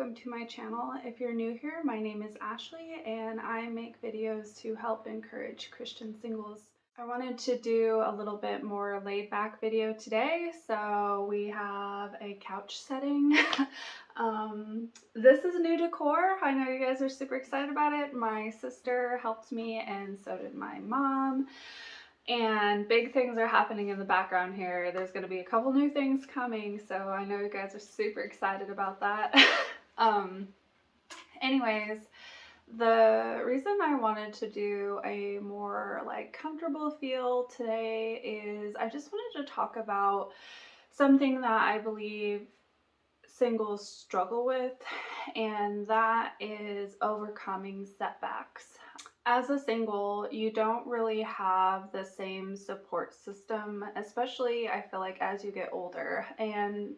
welcome to my channel. If you're new here, my name is Ashley and I make videos to help encourage Christian singles. I wanted to do a little bit more laid back video today, so we have a couch setting. This is new decor. I know you guys are super excited about it. My sister helped me and so did my mom. And big things are happening in the background here. There's going to be a couple new things coming, so I know you guys are super excited about that. Anyways, the reason I wanted to do a more comfortable feel today is I just wanted to talk about something that I believe singles struggle with, and that is overcoming setbacks. As a single, you don't really have the same support system, especially I feel like as you get older. And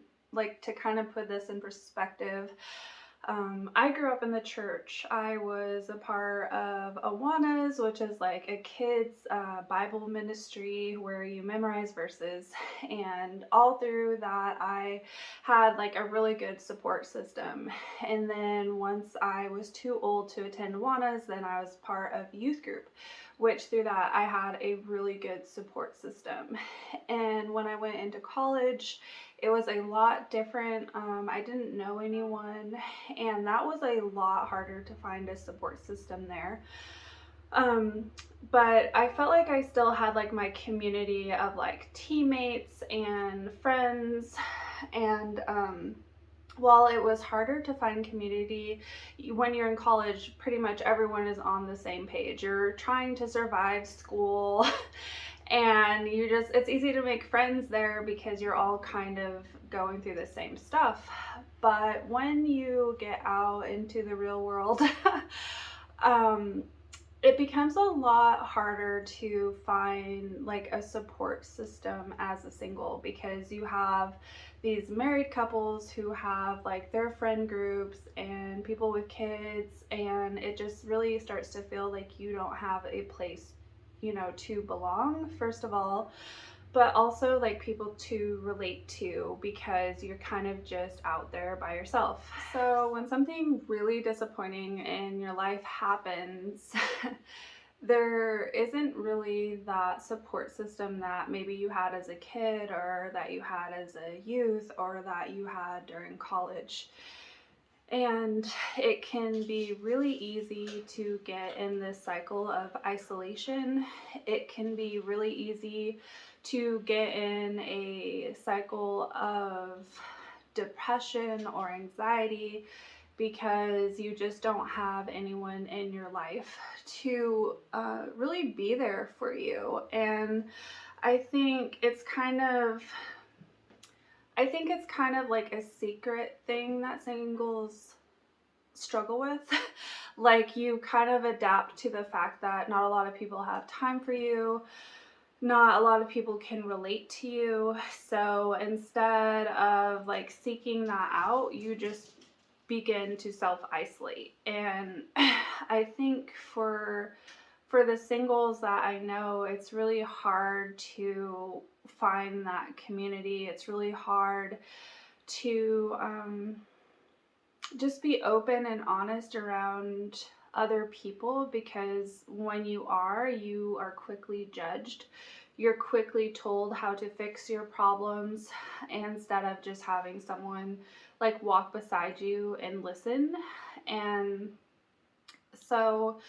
to kind of put this in perspective, I grew up in the church. I was a part of Awanas, which is like a kids Bible ministry where you memorize verses, and all through that I had a really good support system. And then once I was too old to attend Awanas, then I was part of youth group, which through that I had a really good support system. And when I went into college, it was a lot different. I didn't know anyone, and that was a lot harder to find a support system there. But I felt like I still had my community of teammates and friends, and while it was harder to find community, when you're in college, pretty much everyone is on the same page. You're trying to survive school and it's easy to make friends there because you're all kind of going through the same stuff. But when you get out into the real world, it becomes a lot harder to find a support system as a single, because you have these married couples who have their friend groups and people with kids, and it just really starts to feel like you don't have a place to belong, first of all, but also people to relate to, because you're kind of just out there by yourself. So when something really disappointing in your life happens, there isn't really that support system that maybe you had as a kid, or that you had as a youth, or that you had during college. And it can be really easy to get in this cycle of isolation. It can be really easy to get in a cycle of depression or anxiety, because you just don't have anyone in your life to really be there for you. And I think it's kind of like a secret thing that singles struggle with. You kind of adapt to the fact that not a lot of people have time for you, not a lot of people can relate to you. So instead of seeking that out, you just begin to self-isolate. And I think for the singles that I know, it's really hard to find that community. It's really hard to just be open and honest around other people, because when you are quickly judged. You're quickly told how to fix your problems, instead of just having someone walk beside you and listen. And so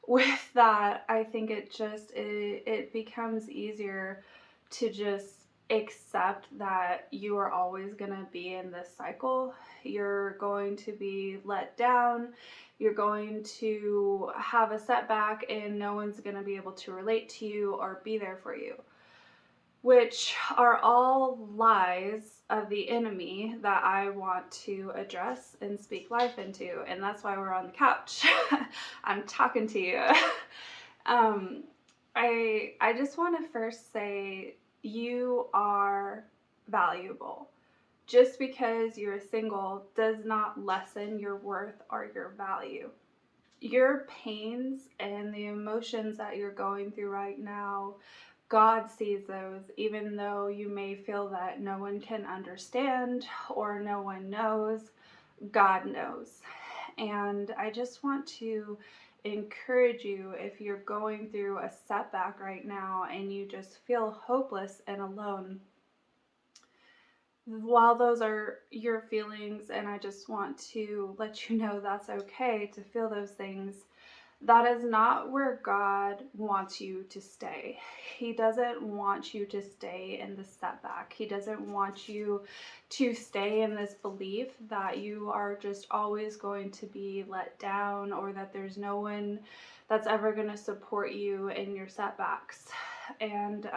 with that, I think it becomes easier to just accept that you are always going to be in this cycle. You're going to be let down. You're going to have a setback, and no one's going to be able to relate to you or be there for you, which are all lies of the enemy that I want to address and speak life into. And that's why we're on the couch. I'm talking to you. I just want to first say, you are valuable. Just because you're single does not lessen your worth or your value. Your pains and the emotions that you're going through right now, God sees those, even though you may feel that no one can understand or no one knows. God knows. And I just want to encourage you, if you're going through a setback right now and you just feel hopeless and alone, while those are your feelings, and I just want to let you know that's okay to feel those things, that is not where God wants you to stay. He doesn't want you to stay in the setback. He doesn't want you to stay in this belief that you are just always going to be let down, or that there's no one that's ever going to support you in your setbacks. And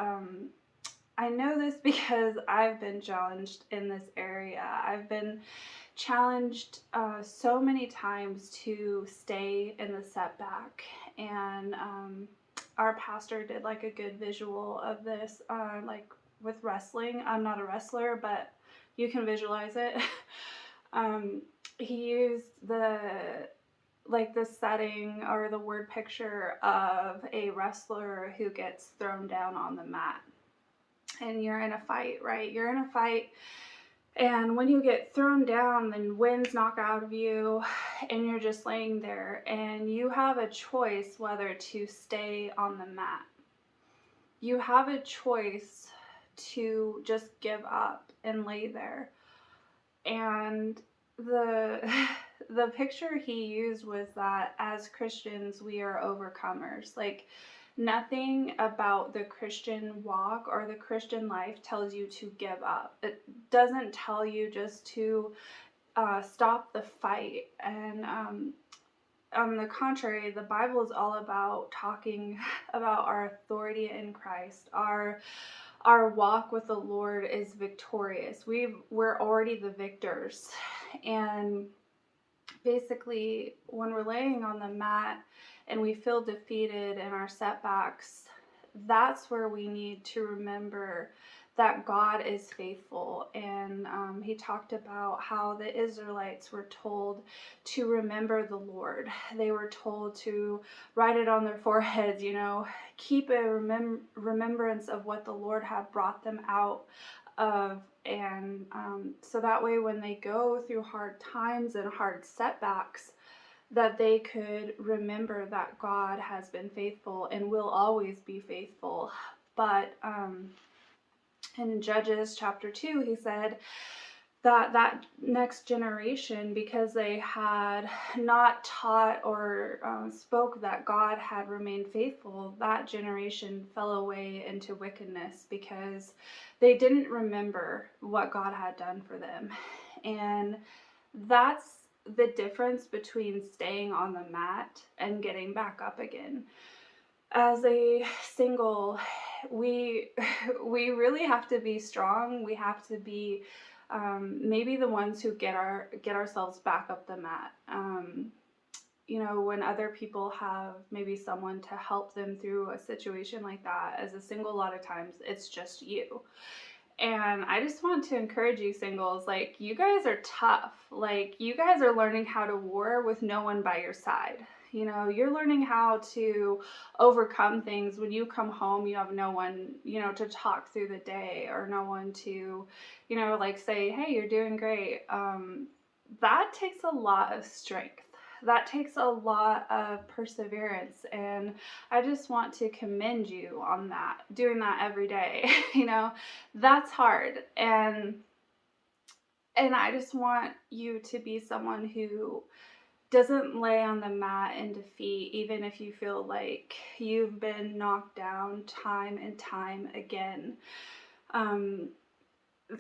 I know this because I've been challenged in this area. I've been challenged so many times to stay in the setback, and our pastor did like a good visual of this, like with wrestling. I'm not a wrestler, but you can visualize it. He used the setting or the word picture of a wrestler who gets thrown down on the mat, and you're in a fight, right? You're in a fight, and when you get thrown down, then winds knock out of you, and you're just laying there, and you have a choice whether to stay on the mat. You have a choice to just give up and lay there. And the the picture he used was that as Christians, we are overcomers. Like, nothing about the Christian walk or the Christian life tells you to give up. It doesn't tell you just to stop the fight. And on the contrary, the Bible is all about talking about our authority in Christ. Our walk with the Lord is victorious. We're already the victors. And basically, when we're laying on the mat and we feel defeated in our setbacks, that's where we need to remember that God is faithful. And he talked about how the Israelites were told to remember the Lord. They were told to write it on their foreheads, keep a remembrance of what the Lord had brought them out of. And so that way, when they go through hard times and hard setbacks, that they could remember that God has been faithful and will always be faithful. But in Judges chapter 2, he said that next generation, because they had not taught or spoke that God had remained faithful, that generation fell away into wickedness because they didn't remember what God had done for them. And that's the difference between staying on the mat and getting back up again. As a single, we really have to be strong. We have to be maybe the ones who get ourselves back up the mat. When other people have maybe someone to help them through a situation like that, as a single, a lot of times it's just you. And I just want to encourage you singles, like, you guys are tough. Like, you guys are learning how to war with no one by your side. You're learning how to overcome things. When you come home, you have no one, to talk through the day, or no one to, say, hey, you're doing great. That takes a lot of strength. That takes a lot of perseverance, and I just want to commend you on that, doing that every day. That's hard, and I just want you to be someone who doesn't lay on the mat in defeat, even if you feel like you've been knocked down time and time again.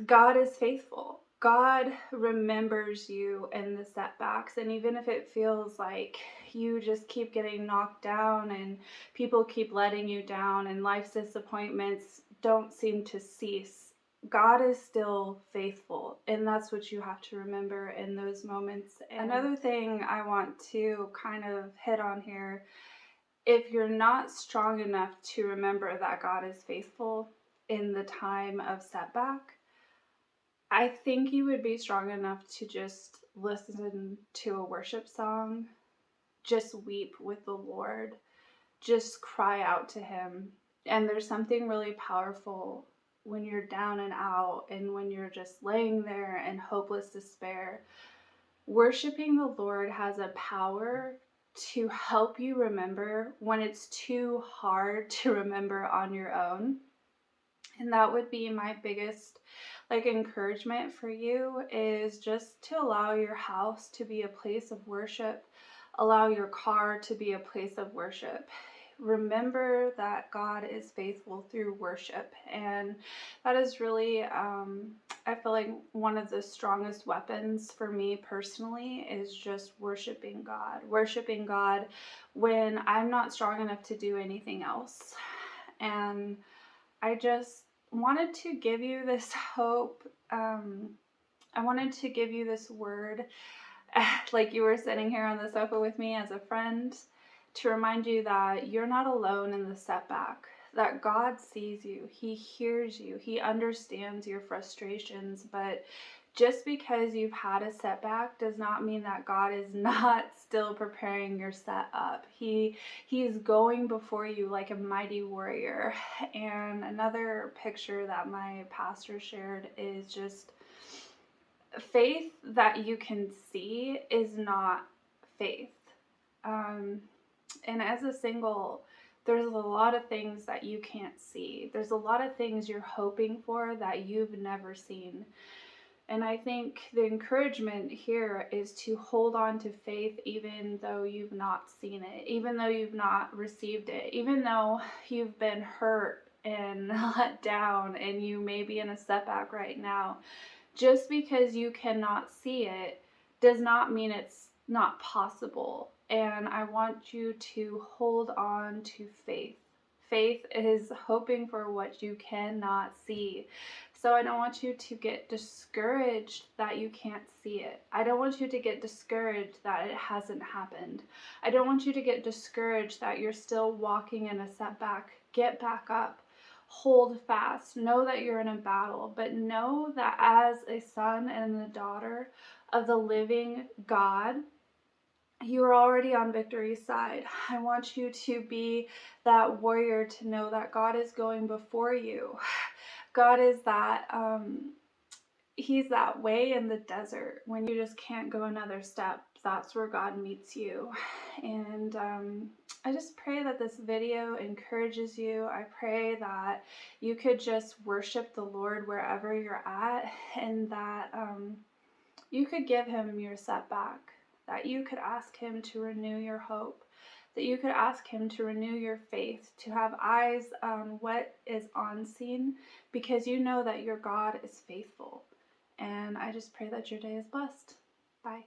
God is faithful. God remembers you in the setbacks, and even if it feels like you just keep getting knocked down and people keep letting you down and life's disappointments don't seem to cease, God is still faithful, and that's what you have to remember in those moments. And another thing I want to kind of hit on here, if you're not strong enough to remember that God is faithful in the time of setback, I think you would be strong enough to just listen to a worship song, just weep with the Lord, just cry out to Him. And there's something really powerful when you're down and out, and when you're just laying there in hopeless despair, Worshiping the Lord has a power to help you remember when it's too hard to remember on your own. And that would be my biggest encouragement for you, is just to allow your house to be a place of worship, allow your car to be a place of worship. Remember that God is faithful through worship, and that is really I feel like one of the strongest weapons for me personally is just worshiping God when I'm not strong enough to do anything else. And I just wanted to give you this hope. I wanted to give you this word, like you were sitting here on the sofa with me as a friend, to remind you that you're not alone in the setback, that God sees you, He hears you, He understands your frustrations. But just because you've had a setback does not mean that God is not still preparing your set up. He's going before you like a mighty warrior. And another picture that my pastor shared is just faith that you can see is not faith. And as a single, there's a lot of things that you can't see. There's a lot of things you're hoping for that you've never seen. And I think the encouragement here is to hold on to faith even though you've not seen it, even though you've not received it, even though you've been hurt and let down and you may be in a setback right now. Just because you cannot see it does not mean it's not possible. And I want you to hold on to faith. Faith is hoping for what you cannot see. So I don't want you to get discouraged that you can't see it. I don't want you to get discouraged that it hasn't happened. I don't want you to get discouraged that you're still walking in a setback. Get back up. Hold fast. Know that you're in a battle, but know that as a son and a daughter of the living God, you are already on victory's side. I want you to be that warrior, to know that God is going before you. God is that, He's that way in the desert when you just can't go another step. That's where God meets you. And I just pray that this video encourages you. I pray that you could just worship the Lord wherever you're at, and that you could give Him your setback, that you could ask Him to renew your hope, that you could ask Him to renew your faith, to have eyes on what is unseen, because you know that your God is faithful. And I just pray that your day is blessed. Bye.